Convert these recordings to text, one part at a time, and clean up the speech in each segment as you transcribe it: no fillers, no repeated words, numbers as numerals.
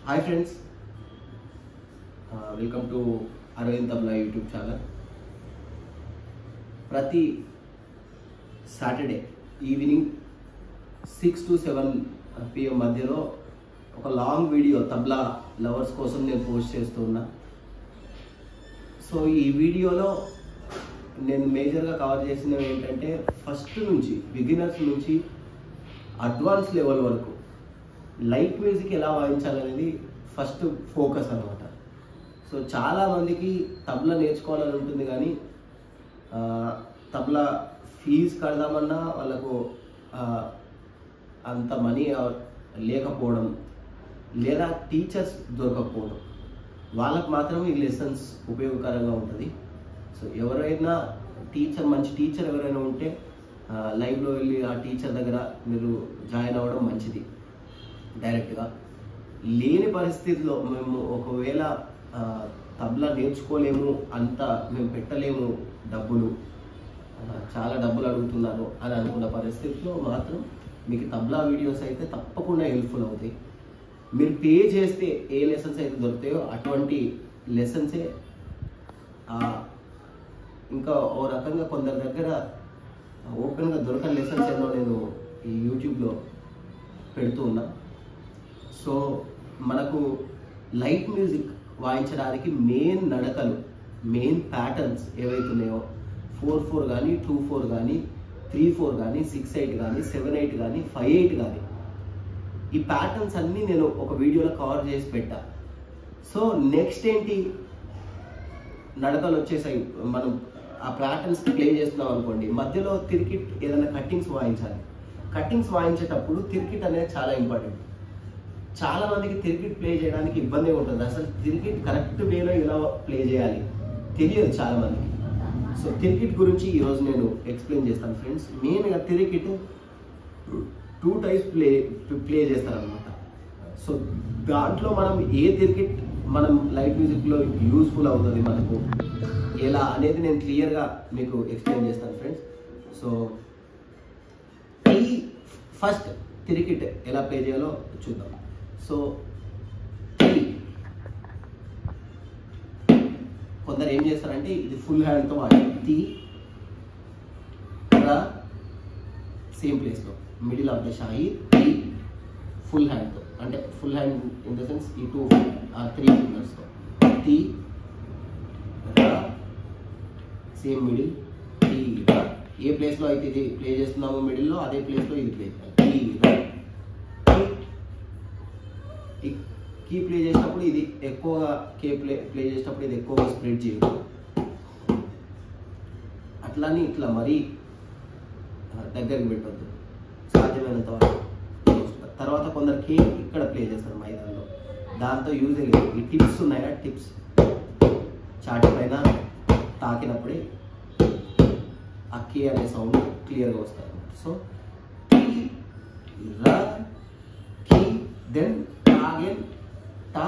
Hi friends, welcome to Arvind Tabla YouTube channel. ప్రతి Saturday evening 6 to 7 PM మధ్యలో ఒక long video tabla lovers కోసం నేను పోస్ట్ చేస్తున్నా. సో ఈ వీడియోలో నేను మేజర్గా కవర్ చేసినవి ఏంటంటే ఫస్ట్ నుంచి బిగినర్స్ నుంచి అడ్వాన్స్ లెవెల్ వరకు లైట్ మ్యూజిక్ ఎలా వాయించాలనేది ఫస్ట్ ఫోకస్ అనమాట. సో చాలామందికి తబలా నేర్చుకోవాలని ఉంటుంది కానీ తబలా ఫీజు కడదామన్నా వాళ్ళకు అంత మనీ లేకపోవడం లేదా టీచర్స్ దొరకకపోవడం, వాళ్ళకు మాత్రం ఈ లెసన్స్ ఉపయోగకరంగా ఉంటుంది. సో ఎవరైనా మంచి టీచర్ ఎవరైనా ఉంటే లైవ్లో వెళ్ళి ఆ టీచర్ దగ్గర మీరు జాయిన్ అవ్వడం మంచిది. డైరెక్ట్గా లేని పరిస్థితిలో మేము ఒకవేళ తబలా నేర్చుకోలేము, అంత మేము పెట్టలేము, చాలా డబ్బులు అడుగుతున్నారు అని అనుకున్న పరిస్థితిలో మాత్రం మీకు తబలా వీడియోస్ అయితే తప్పకుండా హెల్ప్ఫుల్ అవుతాయి. మీరు పే చేస్తే ఏ లెసన్స్ అయితే దొరుకుతాయో అటువంటి లెసన్సే. ఇంకా ఓ రకంగా కొందరి దగ్గర ఓపెన్గా దొరకని లెసన్స్ ఎన్నో నేను ఈ యూట్యూబ్లో పెడుతూ ఉన్నా. సో మనకు లైట్ మ్యూజిక్ వాయించడానికి మెయిన్ నడకలు, మెయిన్ ప్యాటర్న్స్ ఏవైతున్నాయో 4/4 కానీ 2/4 కానీ 3/4 కానీ 6/8 కానీ 7/8 కానీ 5/8 కానీ ఈ ప్యాటర్న్స్ అన్నీ నేను ఒక వీడియోలో కవర్ చేసి పెట్టా. సో నెక్స్ట్ ఏంటి, నడకలు వచ్చేసాయి, మనం ఆ ప్యాటర్న్స్ ప్లే చేస్తున్నాం అనుకోండి, మధ్యలో తిరికిట్ ఏదైనా కట్టింగ్స్ వాయించాలి. కట్టింగ్స్ వాయించేటప్పుడు తిరికిట్ అనేది చాలా ఇంపార్టెంట్. చాలా మందికి తిరికిట్ ప్లే చేయడానికి ఇబ్బంది ఉంటుంది. అసలు తిరికిట్ కరెక్ట్ వేలో ఎలా ప్లే చేయాలి తెలియదు చాలా మందికి. సో తిరికిట్ గురించి ఈరోజు నేను ఎక్స్ప్లెయిన్ చేస్తాను ఫ్రెండ్స్. మెయిన్గా తిరికిట్ 2 టైప్స్ ప్లే చేస్తారనమాట. సో దాంట్లో మనం ఏ తిరికిట్ మనం లైట్ మ్యూజిక్లో యూస్ఫుల్ అవుతుంది మనకు ఎలా అనేది నేను క్లియర్గా మీకు ఎక్స్ప్లెయిన్ చేస్తాను ఫ్రెండ్స్. సో ఈ ఫస్ట్ తిరికిట్ ఎలా ప్లే చేయాలో చూద్దాం. సో కొందరు ఏం చేస్తారంటే ఇది ఫుల్ హ్యాండ్తో వాడాలి. సేమ్ ప్లేస్లో మిడిల్ ఆఫ్ ద షాయి ఫుల్ హ్యాండ్తో, అంటే full hand in the sense ఈ 3 ఫింగర్స్తో సేమ్ మిడిల్ ఏ ప్లేస్లో అయితే ఇది ప్లే చేస్తున్నామో మిడిల్లో అదే ప్లేస్లో ఇది ప్లే చేయాలి. కీ ప్లే చేసినప్పుడు ఇది ఎక్కువగా ప్లే చేసినప్పుడు ఇది ఎక్కువగా స్ప్రెడ్ చేయదు, అట్లాని ఇట్లా మరీ దగ్గరికి పెట్టద్దు సాధ్యమైనంత వరకు. తర్వాత కొందరు కే ఇక్కడ ప్లే చేస్తారు మైదానంలో, దాంతో యూజ్ లేదు. ఈ టిప్స్ ఉన్నాయా, టిప్స్ చాటి పైన తాకినప్పుడే ఆ కే అనే సౌండ్ క్లియర్గా వస్తుంది అన్నమాట. సో దెన్ అగైన్ టా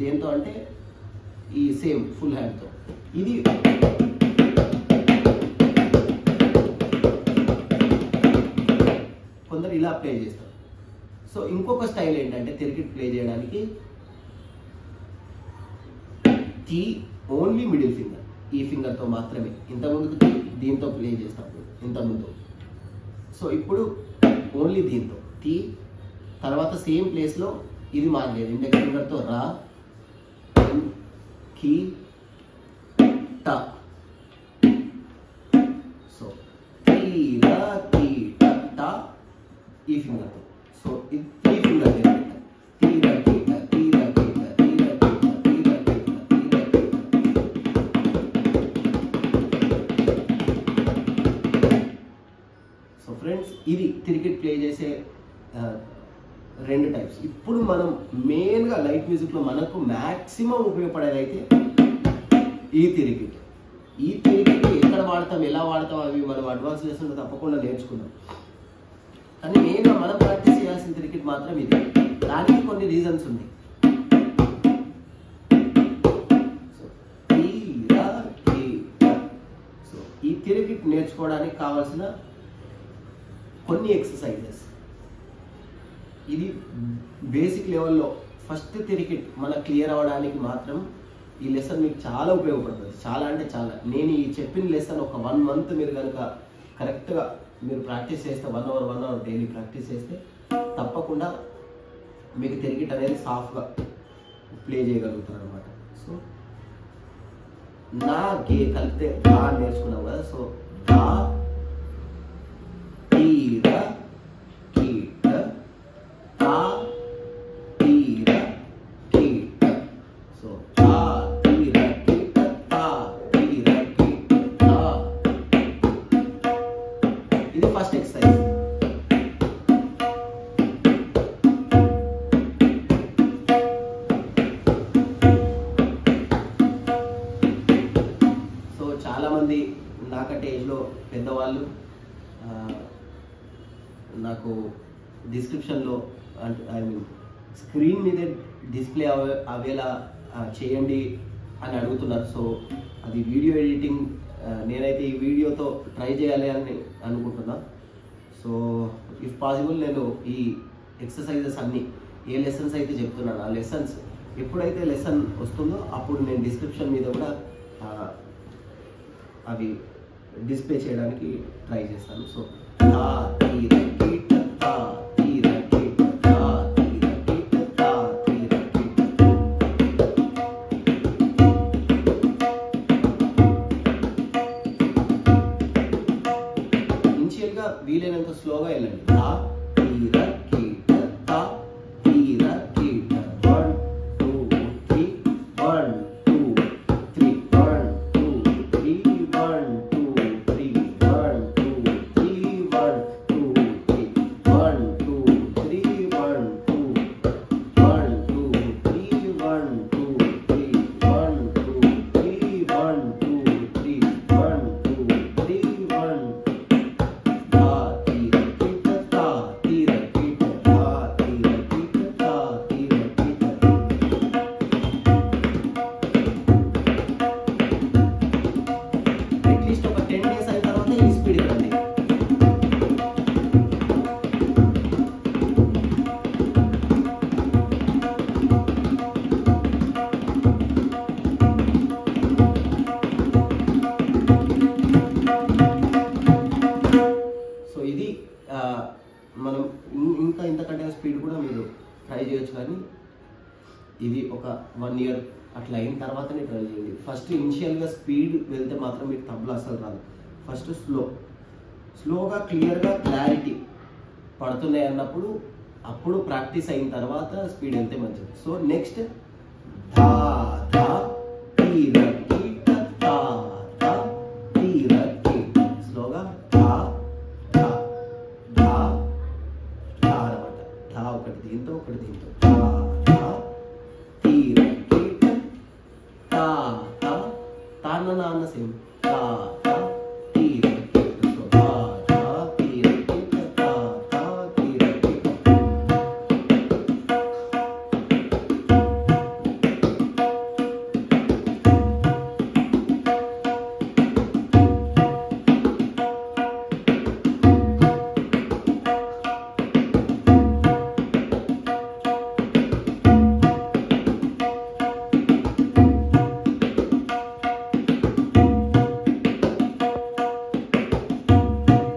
దేంతో అంటే ఈ సేమ్ ఫుల్ హ్యాండ్తో ఇది కొందరు ఇలా ప్లే చేస్తారు. సో ఇంకొక స్టైల్ ఏంటంటే తిరిగిట్ ప్లే చేయడానికి టీ ఓన్లీ మిడిల్ ఫింగర్, ఈ ఫింగర్తో మాత్రమే. ఇంతకుముందుకు దీంతో ప్లే చేసినప్పుడు ఇంతకుముందు. సో ఇప్పుడు ఓన్లీ దీంతో టీ, తర్వాత సేమ్ ప్లేస్లో ఇది మారలేదు, ఇండెక్స్ ఫింగర్తో రా కీ టా. సో టా ఈ ఫింగర్తో. సో ఇది 3 ఫింగర్ సో ఫ్రెండ్స్ ఇది తిరిగిట్ ప్లే చేసే 2 టైప్స్. ఇప్పుడు మనం మెయిన్గా లైట్ మ్యూజిక్లో మనకు మ్యాక్సిమం ఉపయోగపడేది అయితే ఈ తిరిగిట్. ఈ తిరిగిట్ ఎక్కడ వాడతాం, ఎలా వాడతాం అవి మనం అడ్వాన్స్ లెసన్ తప్పకుండా నేర్చుకుందాం. కానీ మెయిన్గా మనం ప్రాక్టీస్ చేయాల్సిన తిరిగిట్ మాత్రం ఇది. దానికి కొన్ని రీజన్స్ ఉన్నాయి. సో ఈ తిరిగిట్ నేర్చుకోవడానికి కావాల్సిన కొన్ని ఎక్సర్సైజెస్, ఇది బేసిక్ లెవెల్లో ఫస్ట్ తిరిగిట్ మన క్లియర్ అవ్వడానికి మాత్రం ఈ లెసన్ మీకు చాలా ఉపయోగపడుతుంది. చాలా అంటే చాలా. నేను ఈ చెప్పిన లెసన్ ఒక 1 month మీరు కనుక కరెక్ట్గా మీరు ప్రాక్టీస్ చేస్తే 1 hour డైలీ ప్రాక్టీస్ చేస్తే తప్పకుండా మీకు తిరిగిట్ అనేది సాఫ్ట్గా ప్లే చేయగలుగుతారు అనమాట. సో నా గే కలిపితే గా నేర్చుకున్నాం కదా. సో గా తీర కీట తా తీర కీట. సో తా తీర కీట తా తీర కీట తా. ఇది ఫస్ట్ ఎక్సర్సైజ్. చాలామంది నాకంటే ఏజ్లో పెద్దవాళ్ళు నాకు డిస్క్రిప్షన్లో అంటే ఐ మీన్ స్క్రీన్ మీదే డిస్ప్లే అవేలా చేయండి అని అడుగుతున్నారు. సో అది వీడియో ఎడిటింగ్ నేనైతే ఈ వీడియోతో ట్రై చేయాలి అని అనుకుంటున్నా. సో ఇఫ్ పాసిబుల్ నేను ఈ ఎక్సర్సైజెస్ అన్నీ ఏ లెసన్స్ అయితే చెప్తున్నాను ఆ లెసన్స్ ఎప్పుడైతే లెసన్ వస్తుందో అప్పుడు నేను డిస్క్రిప్షన్ మీద కూడా అవి డిస్ప్లే చేయడానికి ట్రై చేస్తాను. సో తా తీర కీట తా తీర కీట తా తీర కీట తా తీర కీట. ఇనిషియల్గా వీలైనంత స్లోగా వెళ్ళండి. తా తీర కీట తా తీర కీట 1 2 3 1 2 3 1 2 3 1 2 3 1 2 3 1 2 3 1 2 3 1 2 1 2 3 1 2 3 1 2 3 1 2 3 1 2 3 1. తా తీర కీట తా తీర కీట తా తీర కీట తా తీర కీట. అట్లీస్ట్ ఒక 10 days అయిన తర్వాత ఈ స్పీడ్ రండి. సో ఇది మనం ఇంకా ఇంతకంటే స్పీడ్ కూడా మీరు ట్రై చేయొచ్చు, కానీ ఇది ఒక 1 year అట్లా అయిన తర్వాతనే ట్రై చేయండి. ఫస్ట్ ఇనిషియల్గా స్పీడ్ వెళ్తే మాత్రం మీకు తబలా అసలు రాదు. ఫస్ట్ స్లోగా క్లియర్గా క్లారిటీ పడుతున్నాయి అన్నప్పుడు అప్పుడు ప్రాక్టీస్ అయిన తర్వాత స్పీడ్ వెళ్తే మంచిది. సో నెక్స్ట్ ధా ధా తీర కీట తా ధా తీర కీట. స్లోగా ధా ధా ధా ధా అనమాట. ధా ఒకటి దీంతో ఒకటి దీంతో ధా ధా తీర కీట తా తా తాన్న నాన్న సేమ్ తా తా తీర కీట. సో ధా ధా తీర కీట తా తా తీర కీట.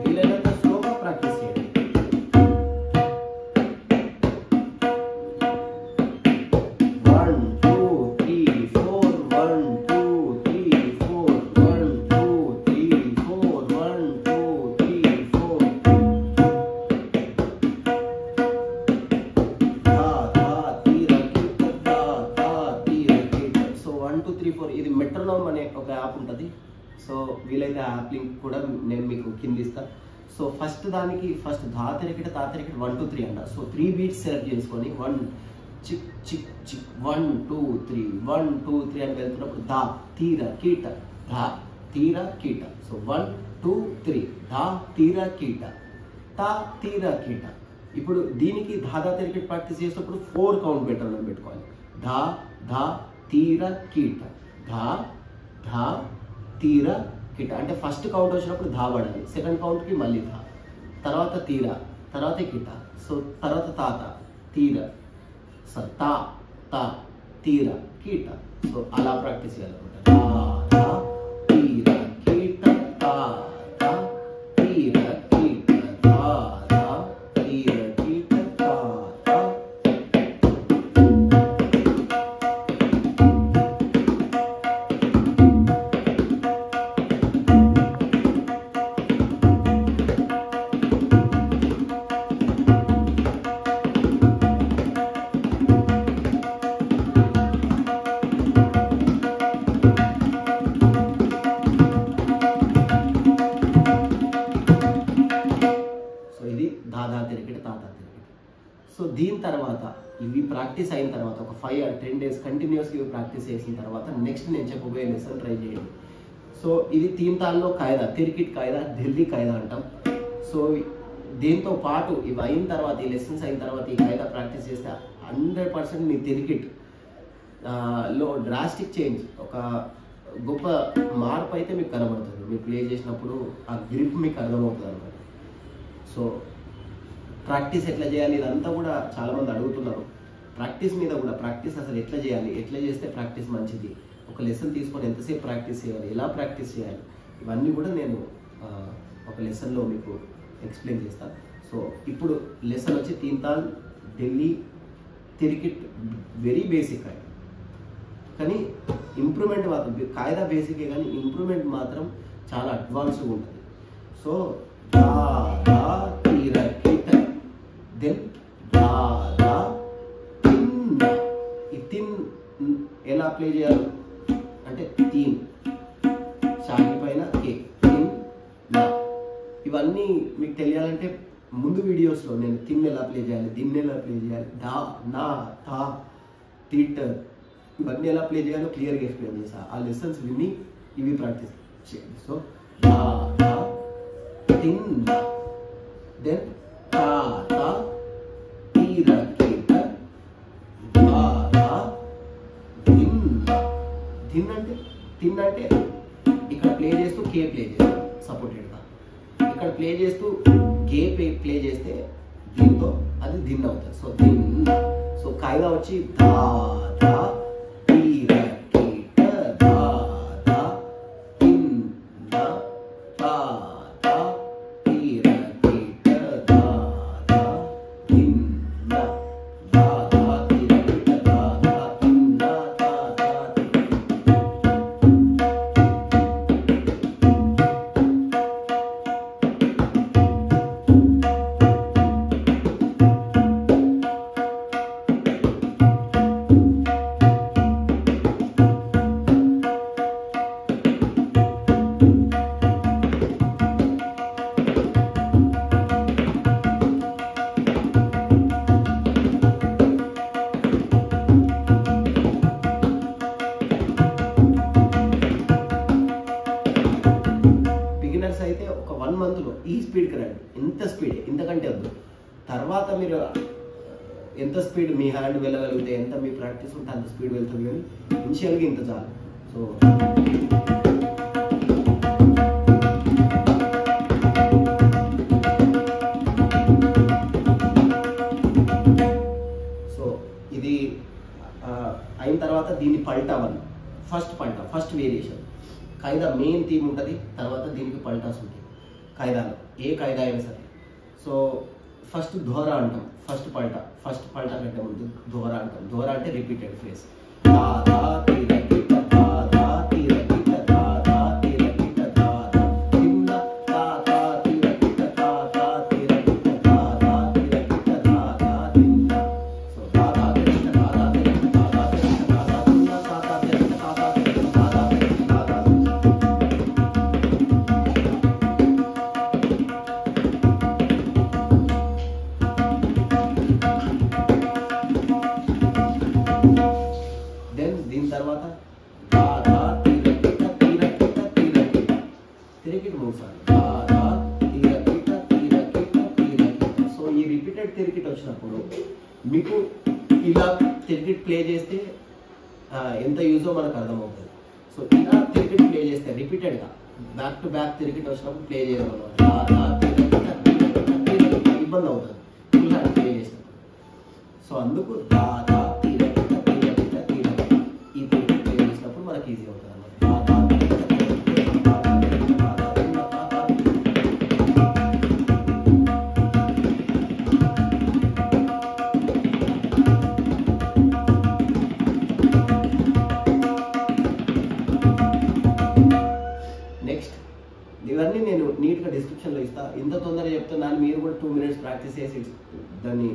వీలైనంత స్లోగా ప్రాక్టీస్ చేయండి. 1 2 3 4 1 2 3 4 1 2 3 4 1 2 3 4. ధా ధా తీర కీట ధా ధా తీర కీట. సో 1 2 3 4 ఇది మెట్రోనోమ్ అనే ఒక యాప్ ఉంటుంది. సో వీలైతే ఆ యాప్ లింక్ కూడా నేను మీకు కింద ఇస్తాను. సో ఫస్ట్ దానికి ఫస్ట్ ధా తీర కీట తా తీర కీట 1 2 3 అంట. సో 3 beats సెలెక్ట్ చేసుకొని 1 చిక్ చిక్ చిక్ 1 2 3 1 2 3 అని వెళ్తున్నప్పుడు ధా తీర కీట ధా తీర కీట. సో 1 2 3 ధా తీర కీట తా తీర కీట. ఇప్పుడు దీనికి ధా ధా తీర కీట ప్రాక్టీస్ చేసేటప్పుడు 4 కౌంట్ పెట్టాలని పెట్టుకోవాలి. ధా ధా తీర కీట ధా ధా తీర కీట. అంటే ఫస్ట్ కౌంట్ వచ్చినప్పుడు ధా పడాలి, సెకండ్ కౌంట్కి మళ్ళీ ధా, తర్వాత తీర, తర్వాత కీట. సో తర్వాత తాత తీర తా తా తీర కీట. సో అలా ప్రాక్టీస్ చేయాలన్నమాట. తా తీర కీట తా తీర కీట తా తీర కీట తా. దాదా తిరిగిట తాత తిరిగిట. సో దీని తర్వాత ఇవి ప్రాక్టీస్ అయిన తర్వాత ఒక 5 or 10 days కంటిన్యూస్గా ఇవి ప్రాక్టీస్ చేసిన తర్వాత నెక్స్ట్ నేను చెప్పబోయే లెసన్ ట్రై చేయండి. సో ఇది తీన్తాల్లో కాయిదా, తిరిగిట్ కాయిదా, ఢిల్లీ కాయిదా అంటాం. సో దీంతో పాటు ఇవి అయిన తర్వాత, ఈ లెసన్స్ అయిన తర్వాత ఈ కాయిదా ప్రాక్టీస్ చేస్తే 100% మీ తిరిగిట్ లో డ్రాస్టిక్ చేంజ్, ఒక గొప్ప మార్పు అయితే మీకు కనబడుతుంది. మీరు ప్లే చేసినప్పుడు ఆ గ్రిప్ మీకు అర్థమవుతుంది అనమాట. సో ప్రాక్టీస్ ఎట్లా చేయాలి ఇదంతా కూడా చాలామంది అడుగుతున్నారు. ప్రాక్టీస్ మీద కూడా, ప్రాక్టీస్ అసలు ఎట్లా చేయాలి, ఎట్లా చేస్తే ప్రాక్టీస్ మంచిది, ఒక లెసన్ తీసుకొని ఎంతసేపు ప్రాక్టీస్ చేయాలి, ఎలా ప్రాక్టీస్ చేయాలి, ఇవన్నీ కూడా నేను ఒక లెసన్లో మీకు ఎక్స్ప్లెయిన్ చేస్తాను. సో ఇప్పుడు లెసన్ వచ్చి తీన్తాల్ ఢిల్లీ తిరిగిట్, వెరీ బేసిక్ కాయిదా, కానీ ఇంప్రూవ్మెంట్ మాత్రం కాయిదా బేసికే కానీ ఇంప్రూవ్మెంట్ మాత్రం చాలా అడ్వాన్స్గా ఉంటుంది. సో దెన్ దాదా తిన్న. ఈ తిన్ ఎలా ప్లే చేయాలి అంటే తీన్ షాకి పైన కే తిన్ నా. ఇవన్నీ మీకు తెలియాలంటే ముందు వీడియోస్లో నేను తిన్ ఎలా ప్లే చేయాలి, దిన్ ఎలా ప్లే చేయాలి, దా నా తా థీటర్ ఇవన్నీ ఎలా ప్లే చేయాలో క్లియర్గా ఎక్స్ప్లెయిన్ చేస్తా. ఆ లెసన్స్ విని ఇవి ప్రాక్టీస్ చేయండి. సో దాదా తిన్న, దెన్ తాత తీర కీట దాదా దిన్న. దిన్ అంటే తిన్ అంటే ఇక్కడ ప్లే చేస్తూ కే ప్లే చేస్తాం సపోర్టెడ్గా, ఇక్కడ ప్లే చేస్తూ గే ప్లే చేస్తే దీంతో అది దిన్ అవుతుంది. సో దిన్న. సో కాయిదా వచ్చి దాదా తీర కీట దాదా దిన్న తాత తీర కీట దాదా దిన్న దాదా తీర కీట దాదా దిన్న తాత. బిగినర్స్ అయితే ఒక 1 monthలో ఈ స్పీడ్కి రండి, ఎంత స్పీడ్, ఇంతకంటే వద్దు. తర్వాత మీరు ఎంత స్పీడ్ మీ హ్యాండ్ వెళ్ళగలిగితే, ఎంత మీ ప్రాక్టీస్ ఉంటే అంత స్పీడ్ వెళ్తుంది, కానీ ఇనిషియల్గా ఇంత చాలు. సో సో ఇది అయిన తర్వాత దీన్ని పల్టావాలి. ఫస్ట్ పల్టా, ఫస్ట్ వేరియేషన్. కాయిదా మెయిన్ థీమ్ ఉంటుంది, తర్వాత దీనికి పల్టాస్ ఉంటాయి కాయిదాలో, ఏ కాయిదా అయినా సరే. సో ఫస్ట్ ధోరా అంటాం, ఫస్ట్ పల్టా కంటే ముందు ధోరా అంటాం. ధోరా అంటే రిపీటెడ్ ఫ్రేజ్. దాదా తీర కీట దాదా తీర కీట దాదా తీర కీట దాదా దిన్న తాత తీర కీట దాదా తీర కీట దాదా తీర కీట దాదా దిన్న. సో దాదా తీర దాదా తీర దాదా తీర దాదా దిన్న తాత తీర దాదా తీర దాదా తీర దాదా. దీని తర్వాత దాదా తీర కీట తీర కీట తీర కీట తిరిగిట్ 3 సార్లు. దాదా తీర కీట తీర కీట తీర కీట. సో ఈ రిపీటెడ్ తిరిగిట్ వచ్చినప్పుడు మీకు ఇలా తిరిగిట్ ప్లే చేస్తే ఎంత యూజో మనకు అర్థమవుతుంది. సో ఇలా తిరిగిట్ ప్లే చేస్తే రిపీటెడ్గా బ్యాక్ టు బ్యాక్ తిరిగిట్ వచ్చినప్పుడు ప్లే చేయడం అనమాట. దాదా తీర కీట తీర కీట తీర కీట ఇబ్బంది అవుతుంది ఫుల్ హ్యాండ్ ప్లే చేసినప్పుడు. సో అందుకు దాదా తీర కీట తీర మనకి ఈజీ అవుతుంది అన్నమాట. నెక్స్ట్ ఇవన్నీ నేను నీట్గా డిస్క్రిప్షన్లో ఇస్తాను. ఇంత తొందరగా చెప్తున్నాను, మీరు కూడా 2 minutes ప్రాక్టీస్ చేసి దాన్ని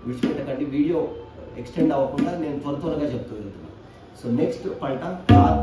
విడిచిపెట్టకండి. వీడియో ఎక్స్టెండ్ అవ్వకుండా నేను త్వరగా చెప్తూ వెళ్తున్నాను. సో నెక్స్ట్ పల్టా తర్వాత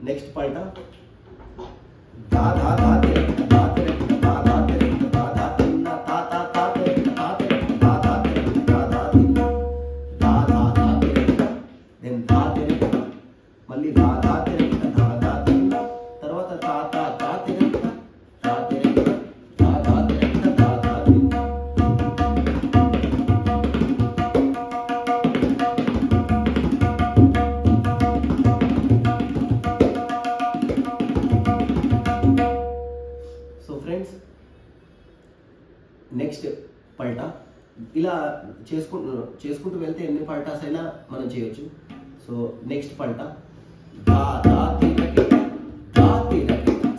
నెక్స్ట్ పల్టా మళ్ళీ తర్వాత నెక్స్ట్ పల్టా ఇలా చేసుకుంటూ వెళ్తే ఎన్ని పల్టాస్ అయినా మనం చేయొచ్చు. సో నెక్స్ట్ పల్టా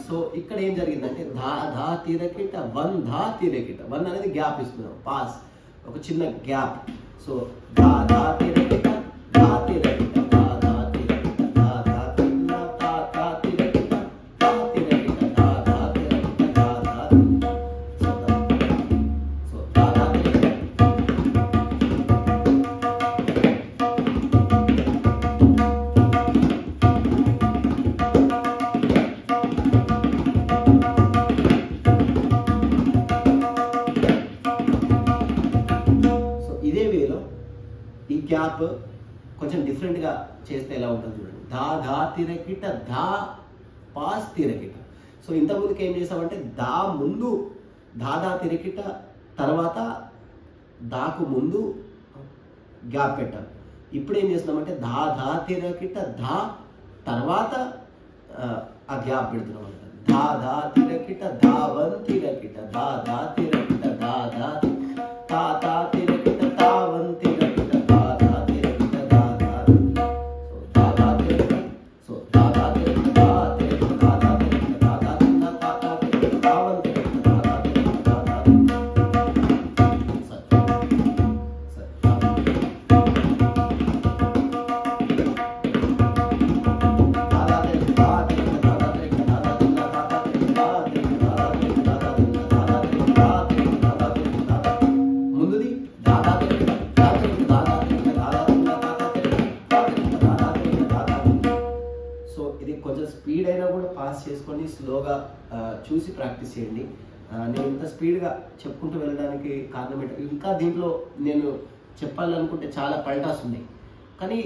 సో ఇక్కడ ఏం జరిగిందంటే ధా తిరకిట వన్ ధా తిరకిట. వన్ అనేది గ్యాప్ ఇస్తున్నాం, పాస్, ఒక చిన్న గ్యాప్. సో ధా తిరకిట ధా తిరకిట ఈ గ్యాప్ కొంచెం డిఫరెంట్గా చేస్తే ఎలా ఉంటుంది చూడండి. ధా తిరకిట ధా పాస్ తిరకిట. సో ఇంతకుముందుకు ఏం చేసామంటే దా ముందు ధా తిరకిట, తర్వాత దాకు ముందు గ్యాప్ పెట్టాం. ఇప్పుడు ఏం చేస్తున్నామంటే ధా తిరకిట ధా తర్వాత ఆ గ్యాప్ పెడుతున్నాం అంట. ధా తిరకిట ధా వన్ తిరకిట ధా తిరకిట ధా తిరకిట తా వన్ తిరకిట. కొంచెం స్పీడ్ అయినా కూడా పాస్ చేసుకొని స్లోగా చూసి ప్రాక్టీస్ చేయండి. నేను ఇంత స్పీడ్గా చెప్పుకుంటూ వెళ్ళడానికి కారణం ఏంటంటే ఇంకా దీంట్లో నేను చెప్పాలనుకుంటే చాలా పల్టాస్ ఉన్నాయి, కానీ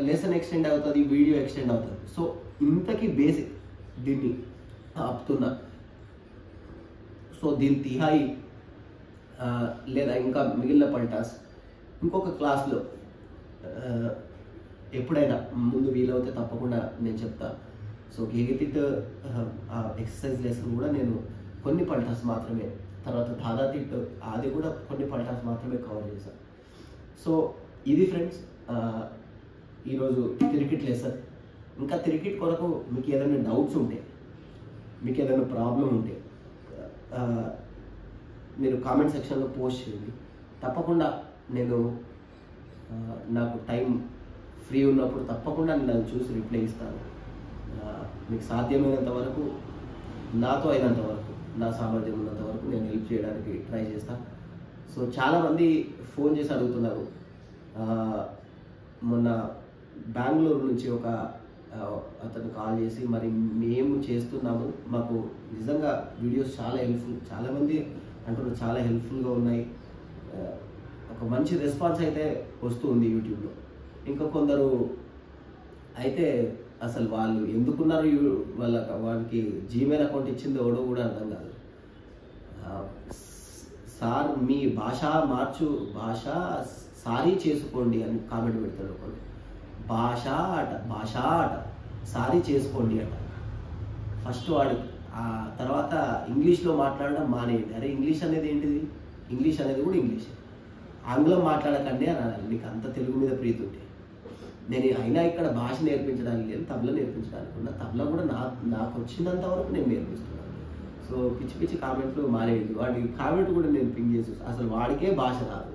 లెసన్ ఎక్స్టెండ్ అవుతుంది, వీడియో ఎక్స్టెండ్ అవుతుంది. సో ఇంతకీ బేసిక్ దీన్ని ఆపుతున్నా. సో దీని తిహాయి లేదా ఇంకా మిగిలిన పల్టాస్ ఇంకొక క్లాస్లో ఎప్పుడైనా ముందు వీలవుతే తప్పకుండా నేను చెప్తాను. సో గేగతిట్ ఎక్సర్సైజ్ లెసన్ కూడా నేను కొన్ని పల్టాస్ మాత్రమే, తర్వాత ధాదాతిట్ అది కూడా కొన్ని పల్టాస్ మాత్రమే కవర్ చేశాను. సో ఇది ఫ్రెండ్స్ ఈరోజు తిరికిట్ లెసన్. ఇంకా తిరికిట్ కొరకు మీకు ఏదైనా డౌట్స్ ఉంటే, మీకు ఏదైనా ప్రాబ్లం ఉంటే మీరు కామెంట్ సెక్షన్లో పోస్ట్ చేయండి. తప్పకుండా నేను నాకు టైం ఫ్రీ ఉన్నప్పుడు తప్పకుండా నేను అది చూసి రిప్లై ఇస్తాను. మీకు సాధ్యమైనంత వరకు, నాతో అయినంత వరకు, నా సామర్థ్యం ఉన్నంత వరకు నేను హెల్ప్ చేయడానికి ట్రై చేస్తాను. సో చాలామంది ఫోన్ చేసి అడుగుతున్నారు. మొన్న బెంగళూరు నుంచి ఒక అతను కాల్ చేసి, మరి మేము చేస్తున్నాము, మాకు నిజంగా వీడియోస్ చాలా హెల్ప్ఫుల్, చాలామంది అంటున్నారు చాలా హెల్ప్ఫుల్గా ఉన్నాయి, ఒక మంచి రెస్పాన్స్ అయితే వస్తుంది యూట్యూబ్లో. ఇంకా కొందరు అయితే అసలు వాళ్ళు ఎందుకున్నారు, వాడికి జీమెయిల్ అకౌంట్ ఇచ్చింది ఎవడో కూడా అర్థం కాదు. సార్ మీ భాష భాష సారీ చేసుకోండి అని కామెంట్ పెడతాడు ఒకడు. భాష అట సారీ చేసుకోండి అట. ఫస్ట్ వాడు ఆ తర్వాత ఇంగ్లీష్లో మాట్లాడడం మానేయండి. అరే ఇంగ్లీష్ అనేది ఏంటిది? ఇంగ్లీష్ అనేది కూడా ఇంగ్లీష్. ఆంగ్లం మాట్లాడకండి అని అనాలి నీకు అంత తెలుగు మీద ప్రీతి ఉంటే. నేను అయినా ఇక్కడ భాష నేర్పించడానికి లేదు, తబలా నేర్పించడానికి ఉన్నా. తబలా కూడా నాకు వచ్చినంత వరకు నేను నేర్పిస్తున్నాను. సో పిచ్చి కామెంట్లు మానేయండి. వాడి కామెంట్ కూడా నేను పింగ్ చేసి అసలు వాడికే భాష రాదు.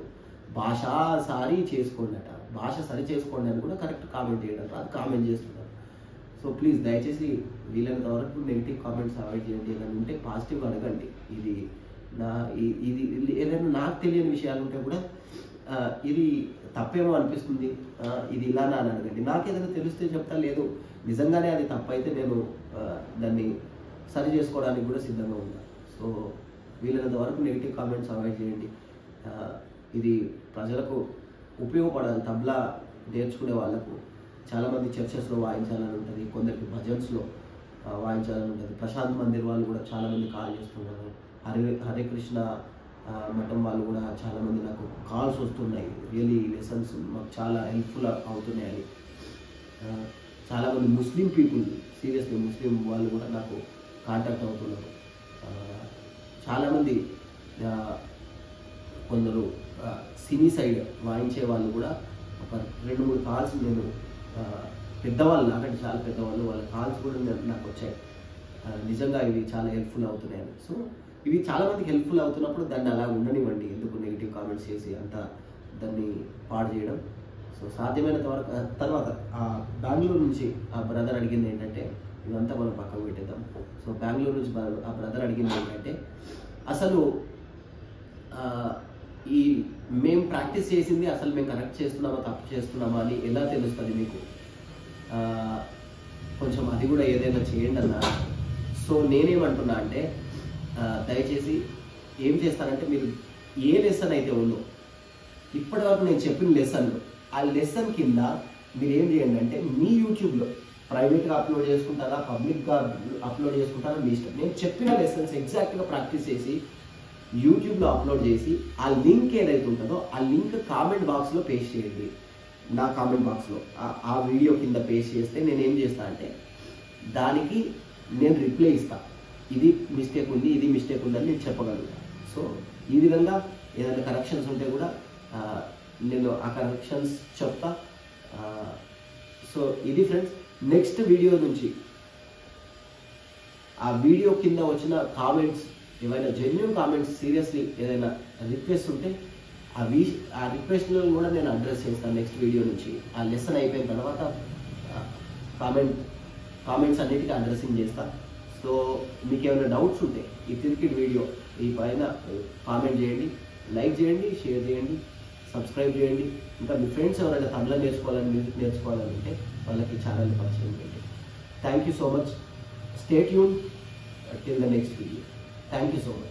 భాష సారీ చేసుకోండి అట, భాష సరి చేసుకోండి అని కూడా కరెక్ట్ కామెంట్ చేయడం రాదు, కామెంట్ చేస్తున్నారు. సో ప్లీజ్ దయచేసి వీలైనంత వరకు నెగిటివ్ కామెంట్స్ అవాయిడ్ చేయండి. ఏదైనా ఉంటే పాజిటివ్ అడగండి. ఇది ఏదైనా నాకు తెలియని విషయాలు ఉంటే కూడా ఇది తప్పేమో అనిపిస్తుంది, ఇది ఇలానా అని అడగండి. నాకు ఏదైనా తెలిస్తే చెప్తా, లేదు నిజంగానే అది తప్పైతే నేను దాన్ని సరి చేసుకోవడానికి కూడా సిద్ధంగా ఉన్నాను. సో వీలైనంత వరకు నెగిటివ్ కామెంట్స్ అవాయిడ్ చేయండి. ఇది ప్రజలకు ఉపయోగపడాలి. తబలా నేర్చుకునే వాళ్ళకు చాలామంది చర్చెస్లో వాయించాలని ఉంటుంది, కొందరికి భజన్స్లో వాయించాలని ఉంటుంది. ప్రశాంత్ మందిర్ వాళ్ళు కూడా చాలామంది కాల్ చేస్తున్నారు. హరే కృష్ణ మఠం వాళ్ళు కూడా చాలామంది నాకు కాల్స్ వస్తున్నాయి. రియలీ లెసన్స్ మాకు చాలా హెల్ప్ఫుల్ అవుతున్నాయని. చాలామంది ముస్లిం పీపుల్, సీరియస్లీ ముస్లిం వాళ్ళు కూడా నాకు కాంటాక్ట్ అవుతున్నారు. చాలామంది కొందరు సినీ సైడ్ వాయించే వాళ్ళు కూడా ఒక 2-3 కాల్స్ నేను పెద్దవాళ్ళు, నాకంటే చాలా పెద్దవాళ్ళు, వాళ్ళ కాల్స్ కూడా నాకు వచ్చాయి. నిజంగా ఇవి చాలా హెల్ప్ఫుల్ అవుతున్నాయని. సో ఇవి చాలామందికి హెల్ప్ఫుల్ అవుతున్నప్పుడు దాన్ని అలా ఉండనివ్వండి. ఎందుకు నెగిటివ్ కామెంట్స్ చేసి అంతా దాన్ని పాడు చేయడం. సో సాధ్యమైనంత వరకు తర్వాత బెంగళూరు నుంచి ఆ బ్రదర్ అడిగింది ఏంటంటే, ఇదంతా మనం పక్కకు పెట్టేద్దాం. సో బెంగళూరు నుంచి ఆ బ్రదర్ అడిగింది ఏంటంటే, అసలు మేము ప్రాక్టీస్ చేసింది అసలు మేము కరెక్ట్ చేస్తున్నామా తప్పు చేస్తున్నామా అని ఎలా తెలుస్తుంది మీకు? కొంచెం అది కూడా ఏదైనా చేయండి అన్న. సో నేనేమంటున్నా అంటే, దయచేసి ఏం చేస్తారంటే, మీరు ఏ లెసన్ అయితే ఉందో ఇప్పటివరకు నేను చెప్పిన లెసన్లు, ఆ లెసన్ కింద మీరు ఏం చేయండి అంటే, మీ యూట్యూబ్లో ప్రైవేట్గా అప్లోడ్ చేసుకుంటారా, పబ్లిక్గా అప్లోడ్ చేసుకుంటారా, మీ ఇష్టం. నేను చెప్పిన లెసన్స్ ఎగ్జాక్ట్గా ప్రాక్టీస్ చేసి యూట్యూబ్లో అప్లోడ్ చేసి ఆ లింక్ ఏదైతే ఉంటుందో ఆ లింక్ కామెంట్ బాక్స్లో పేస్ట్ చేయండి. నా కామెంట్ బాక్స్లో ఆ వీడియో కింద పేస్ట్ చేస్తే నేను ఏం చేస్తా అంటే, దానికి నేను రిప్లై ఇస్తాను. ఇది మిస్టేక్ ఉంది, ఇది మిస్టేక్ ఉందని నేను చెప్పగలుగుతాను. సో ఈ విధంగా ఏదైనా కరెక్షన్స్ ఉంటే కూడా నేను ఆ కరెక్షన్స్ చెప్తా. సో ఇది ఫ్రెండ్స్, నెక్స్ట్ వీడియో నుంచి ఆ వీడియో కింద వచ్చిన కామెంట్స్ ఏవైనా జెన్యూన్ కామెంట్స్, సీరియస్లీ ఏదైనా రిక్వెస్ట్ ఉంటే ఆ రిక్వెస్ట్లను కూడా నేను అడ్రస్ చేస్తాను నెక్స్ట్ వీడియో నుంచి. ఆ లెసన్ అయిపోయిన తర్వాత కామెంట్స్ అన్నిటికీ అడ్రస్సింగ్ చేస్తాను. సో మీకు ఏమైనా డౌట్స్ ఉంటే ఈ క్రికెట్ వీడియో ఈ పైన కామెంట్ చేయండి, లైక్ చేయండి, షేర్ చేయండి, సబ్స్క్రైబ్ చేయండి. ఇంకా మీ ఫ్రెండ్స్ ఎవరైనా తబలా మ్యూజిక్ నేర్చుకోవాలంటే వాళ్ళకి ఛానల్ని పరిచయం చేయండి. Thank you so much. Stay tune till the next video. Thank you so much.